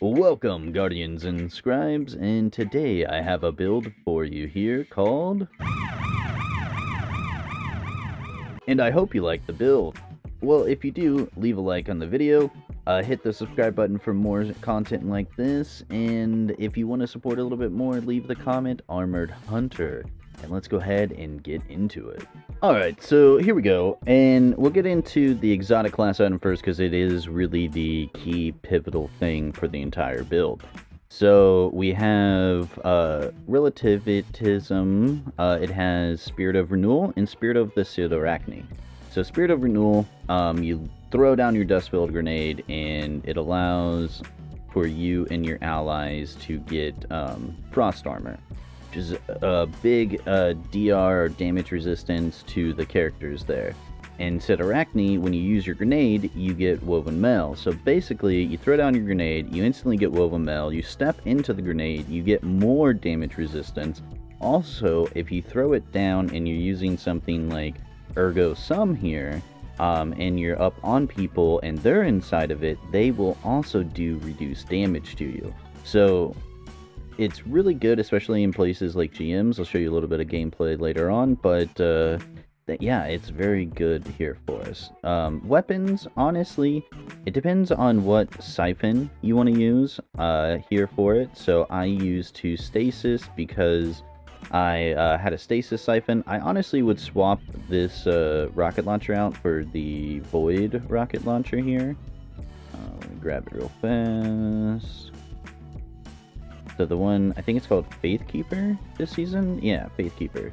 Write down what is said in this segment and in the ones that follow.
Welcome, Guardians and Scribes, and today I have a build for you here called... And I hope you like the build. Well, if you do, leave a like on the video, hit the subscribe button for more content like this, and if you want to support a little bit more, leave the comment Armored Hunter. And let's go ahead and get into it. Alright, so here we go, and we'll get into the exotic class item first because it is really the key pivotal thing for the entire build. So we have relativism. It has Spirit of Renewal and Spirit of the Cyrtarachne. So Spirit of Renewal, you throw down your dust-filled grenade and it allows for you and your allies to get frost armor, which is a big DR or damage resistance to the characters there. And Cyrtarachne, when you use your grenade, you get woven mail. So basically, you throw down your grenade, you instantly get woven mail, you step into the grenade, you get more damage resistance. Also, if you throw it down and you're using something like Ergo Sum here, and you're up on people and they're inside of it, they will also do reduced damage to you. So it's really good, especially in places like GMs. I'll show you a little bit of gameplay later on, but yeah, it's very good here for us. Weapons, honestly, it depends on what siphon you want to use here for it. So I used to stasis because I had a stasis siphon. I honestly would swap this rocket launcher out for the void rocket launcher here. Let me grab it real fast. So the one, I think it's called Faithkeeper this season? Yeah, Faithkeeper.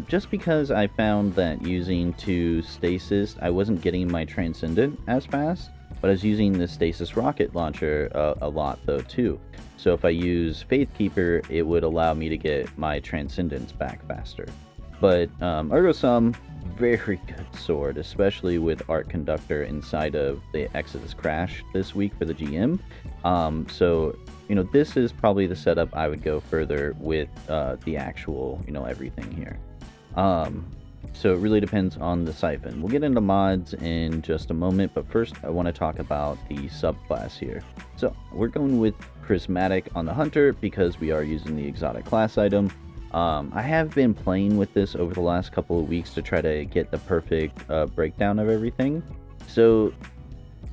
Just because I found that using to stasis, I wasn't getting my Transcendent as fast, but I was using the stasis rocket launcher a lot though too. So if I use Faithkeeper, it would allow me to get my Transcendence back faster. But Ergo Sum, very good sword, especially with Arc Conductor inside of the Exodus Crash this week for the GM. So, you know, this is probably the setup I would go further with the actual, you know, everything here. So it really depends on the siphon. We'll get into mods in just a moment, but first I want to talk about the subclass here. So we're going with Prismatic on the Hunter because we are using the exotic class item. I have been playing with this over the last couple of weeks to try to get the perfect breakdown of everything. So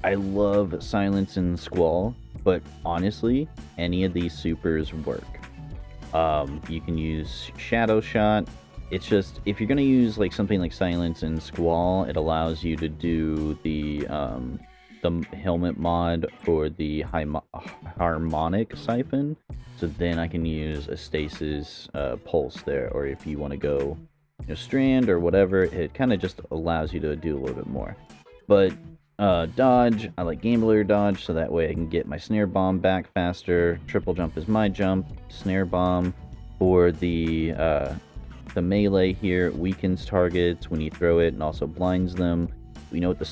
I love Silence and Squall, but honestly, any of these supers work. You can use Shadow Shot. It's just, if you're going to use like something like Silence and Squall, it allows you to do the helmet mod for the harmonic siphon. So then I can use a stasis pulse there, or if you want to go, you know, strand or whatever, it kind of just allows you to do a little bit more. But dodge, I like Gambler dodge, so that way I can get my snare bomb back faster. Triple jump is my jump. Snare bomb for the melee here weakens targets when you throw it and also blinds them. We know what the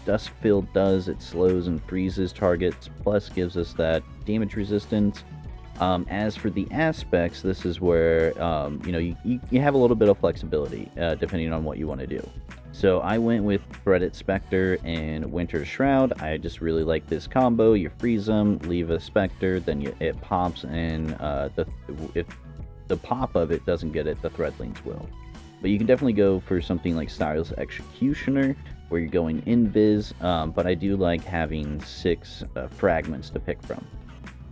dust field does. It slows and freezes targets, plus gives us that damage resistance. As for the aspects, this is where you know, you have a little bit of flexibility depending on what you want to do. So I went with Threaded Spectre and Winter Shroud. I just really like this combo. You freeze them, leave a Spectre, then it pops, and if the pop of it doesn't get it, the Threadlings will. But you can definitely go for something like Styles Executioner, where you're going invis, but I do like having 6 fragments to pick from.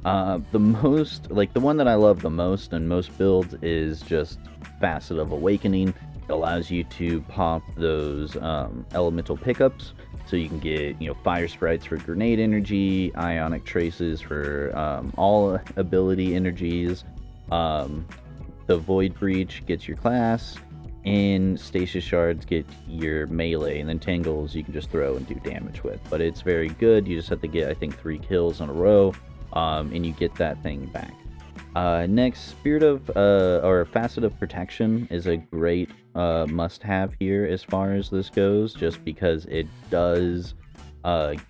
The one that I love the most in most builds is just Facet of Awakening. It allows you to pop those elemental pickups, so you can get, you know, Fire Sprites for grenade energy, Ionic Traces for all ability energies. The Void Breach gets your class, and Stasis Shards get your melee, and then Tangles you can just throw and do damage with. But it's very good. You just have to get, I think, 3 kills in a row, and you get that thing back. Next, Spirit of, or Facet of Protection is a great must-have here as far as this goes, just because it does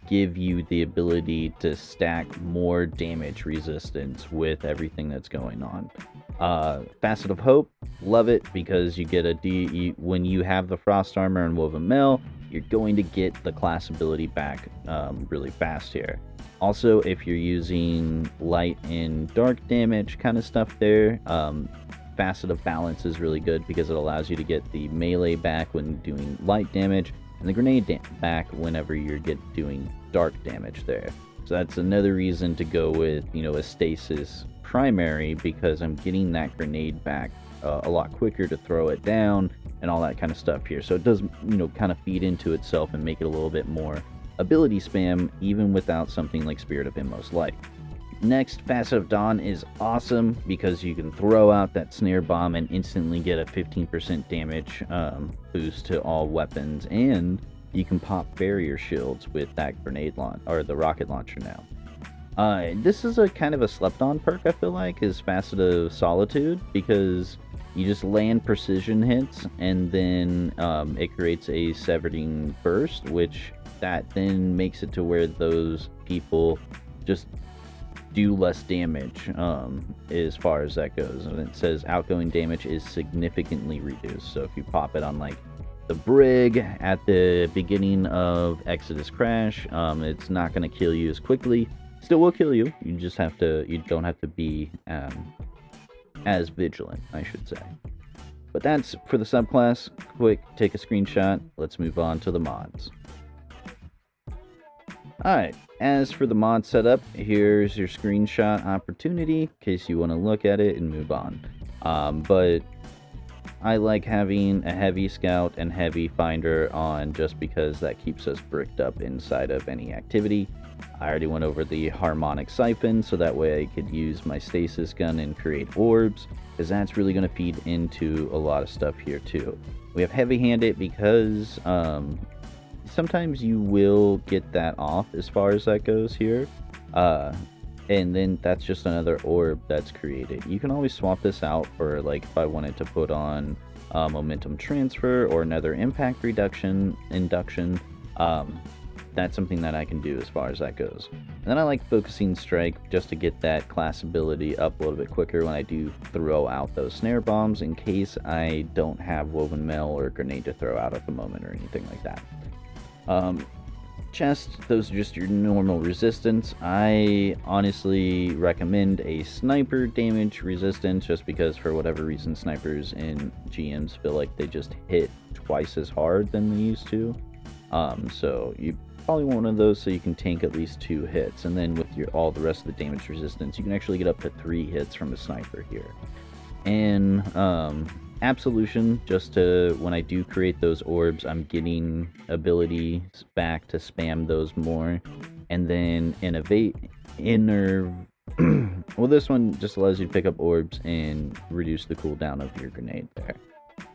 give you the ability to stack more damage resistance with everything that's going on. Facet of Hope, love it because you get when you have the Frost Armor and Woven Mail, you're going to get the class ability back really fast here. Also, if you're using light and dark damage kind of stuff there, Facet of Balance is really good because it allows you to get the melee back when doing light damage, and the grenade back whenever you're doing dark damage there. So that's another reason to go with, a stasis primary, because I'm getting that grenade back a lot quicker to throw it down and all that kind of stuff here. So it does, kind of feed into itself and make it a little bit more ability spam, even without something like Spirit of Inmost Light. Next, Facet of Dawn is awesome because you can throw out that snare bomb and instantly get a 15% damage boost to all weapons, and you can pop barrier shields with that grenade launch, or the rocket launcher now. This is a kind of a slept-on perk, I feel like, is Facet of Solitude, because you just land precision hits, and then it creates a severing burst, which that then makes it to where those people just do less damage as far as that goes. And it says outgoing damage is significantly reduced. So if you pop it on like the brig at the beginning of Exodus Crash, it's not going to kill you as quickly. Still will kill you. You don't have to be as vigilant, I should say. But that's for the subclass. Quick, take a screenshot. Let's move on to the mods. Alright, as for the mod setup, here's your screenshot opportunity in case you want to look at it and move on. But I like having a heavy scout and heavy finder on just because that keeps us bricked up inside of any activity. I already went over the harmonic siphon, so that way I could use my stasis gun and create orbs, because that's really going to feed into a lot of stuff here too. We have heavy-handed because sometimes you will get that off as far as that goes here, and then that's just another orb that's created. You can always swap this out for, like, if I wanted to put on momentum transfer or another impact induction. That's something that I can do as far as that goes. And then I like focusing strike just to get that class ability up a little bit quicker when I do throw out those snare bombs, in case I don't have woven mail or grenade to throw out at the moment or anything like that. Chest, those are just your normal resistance. I honestly recommend a sniper damage resistance, just because for whatever reason snipers and GMs feel like they just hit twice as hard than they used to. So you probably want one of those so you can tank at least 2 hits, and then with all the rest of the damage resistance you can actually get up to 3 hits from a sniper here. And Absolution, just to, when I do create those orbs, I'm getting abilities back to spam those more. And then well, this one just allows you to pick up orbs and reduce the cooldown of your grenade there.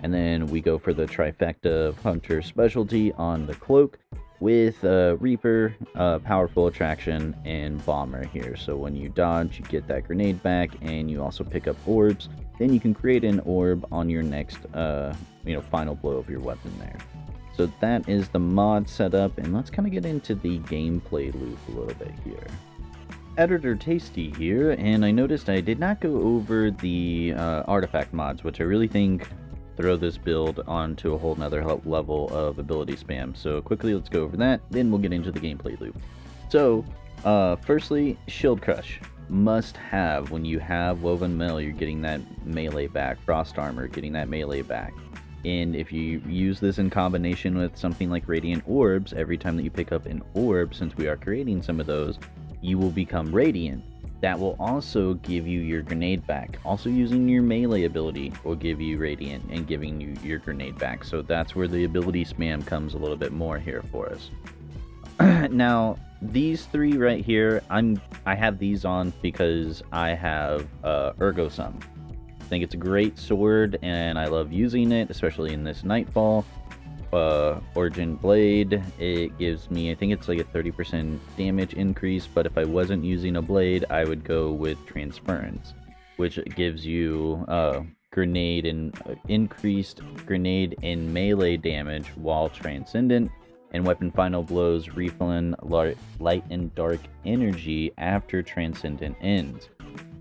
And then we go for the trifecta of Hunter specialty on the cloak, with Reaper, Powerful Attraction, and Bomber here. So when you dodge, you get that grenade back, and you also pick up orbs. Then you can create an orb on your next, final blow of your weapon there. So that is the mod setup, and let's kind of get into the gameplay loop a little bit here. Editor Tasty here, and I noticed I did not go over the artifact mods, which I really think throw this build onto a whole nother level of ability spam. So quickly, let's go over that, then we'll get into the gameplay loop. So, firstly, Shield Crush. Must have. When you have Woven Mail, you're getting that melee back. Frost Armor, getting that melee back. And if you use this in combination with something like Radiant Orbs, every time that you pick up an orb, since we are creating some of those, you will become Radiant. That will also give you your grenade back. Also using your melee ability will give you Radiant and giving you your grenade back. So that's where the ability spam comes a little bit more here for us. Now, these 3 right here, I have these on because I have Ergo Sum. I think it's a great sword, and I love using it, especially in this Nightfall. Origin Blade, it gives me, I think it's like a 30% damage increase, but if I wasn't using a blade, I would go with Transference, which gives you grenade and increased grenade and melee damage while Transcendent, and weapon final blows refill light and dark energy after Transcendent ends.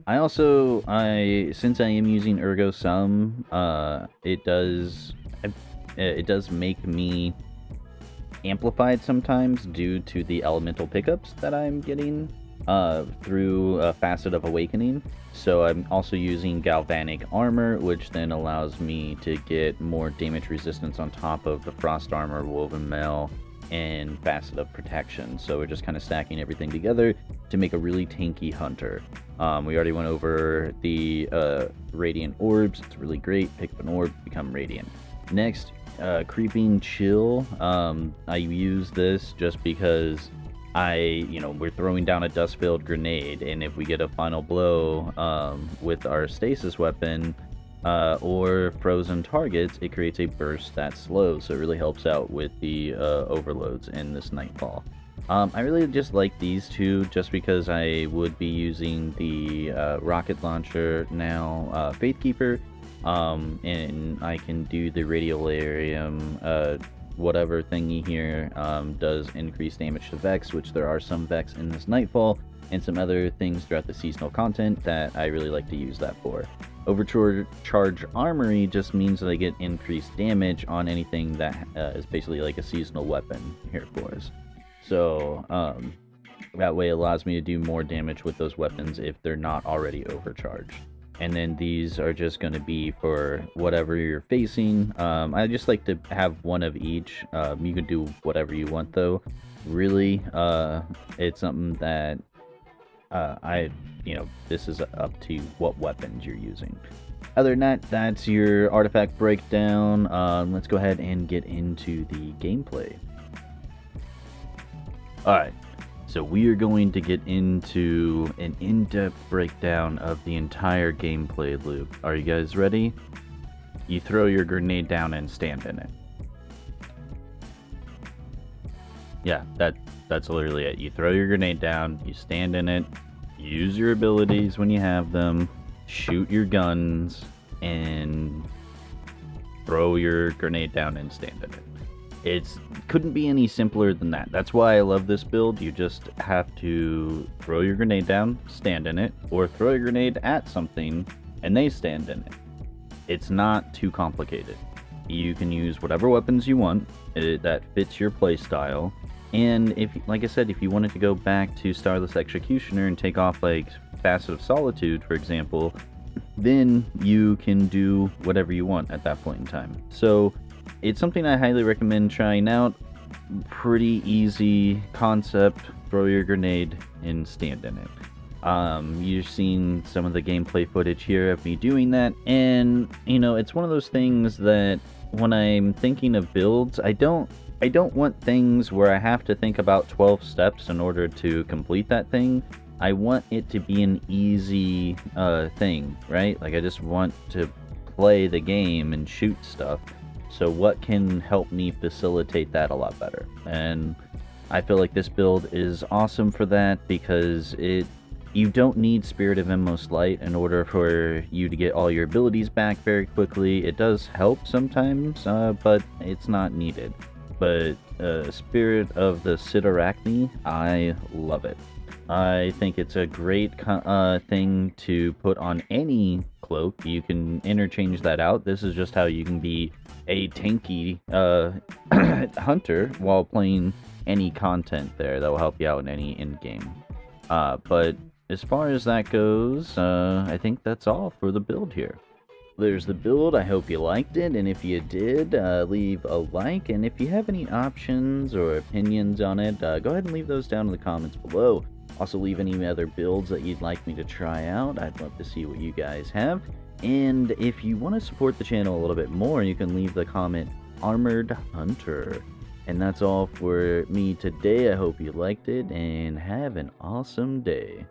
Since I am using Ergo Sum, it does make me amplified sometimes due to the elemental pickups that I'm getting through a Facet of Awakening. So I'm also using galvanic armor, which then allows me to get more damage resistance on top of the frost armor, woven mail, and Facet of Protection. So we're just kind of stacking everything together to make a really tanky hunter. We already went over the radiant orbs. It's really great. Pick up an orb, become radiant. Next, creeping chill. I use this just because we're throwing down a dust-filled grenade, and if we get a final blow with our stasis weapon or frozen targets, it creates a burst that's slow, so it really helps out with the overloads in this Nightfall. I really just like these two just because I would be using the rocket launcher now, Faithkeeper, and I can do the radiolarium whatever thingy here does increase damage to Vex, which there are some Vex in this Nightfall, and some other things throughout the seasonal content that I really like to use that for. Overcharge Armory just means that I get increased damage on anything that is basically like a seasonal weapon here for us. So that way it allows me to do more damage with those weapons if they're not already overcharged. And then these are just going to be for whatever you're facing. I just like to have one of each. You can do whatever you want though. Really, it's something that this is up to what weapons you're using. Other than that, that's your artifact breakdown. Let's go ahead and get into the gameplay. Alright, so we are going to get into an in-depth breakdown of the entire gameplay loop. Are you guys ready? You throw your grenade down and stand in it. Yeah, that's literally it. You throw your grenade down, you stand in it, use your abilities when you have them, shoot your guns, and throw your grenade down and stand in it. It couldn't be any simpler than that. That's why I love this build. You just have to throw your grenade down, stand in it, or throw your grenade at something and they stand in it. It's not too complicated. You can use whatever weapons you want that fits your playstyle. And if, like I said, if you wanted to go back to Starless Executioner and take off like Facet of Solitude, for example, then you can do whatever you want at that point in time. So it's something I highly recommend trying out. Pretty easy concept. Throw your grenade and stand in it. You've seen some of the gameplay footage here of me doing that, and it's one of those things that when I'm thinking of builds, I don't want things where I have to think about 12 steps in order to complete that thing. I want it to be an easy thing, right? Like I just want to play the game and shoot stuff. So what can help me facilitate that a lot better? And I feel like this build is awesome for that because you don't need Spirit of Inmost Light in order for you to get all your abilities back very quickly. It does help sometimes, but it's not needed. But Spirit of the Cyrtarachne, I love it. I think it's a great thing to put on any cloak. You can interchange that out. This is just how you can be a tanky hunter while playing any content there that will help you out in any end game. But as far as that goes, I think that's all for the build here. There's the build. I hope you liked it, and if you did, leave a like, and if you have any options or opinions on it, go ahead and leave those down in the comments below. Also, leave any other builds that you'd like me to try out. I'd love to see what you guys have. And if you want to support the channel a little bit more, you can leave the comment Armored Hunter. And that's all for me today. I hope you liked it, and have an awesome day.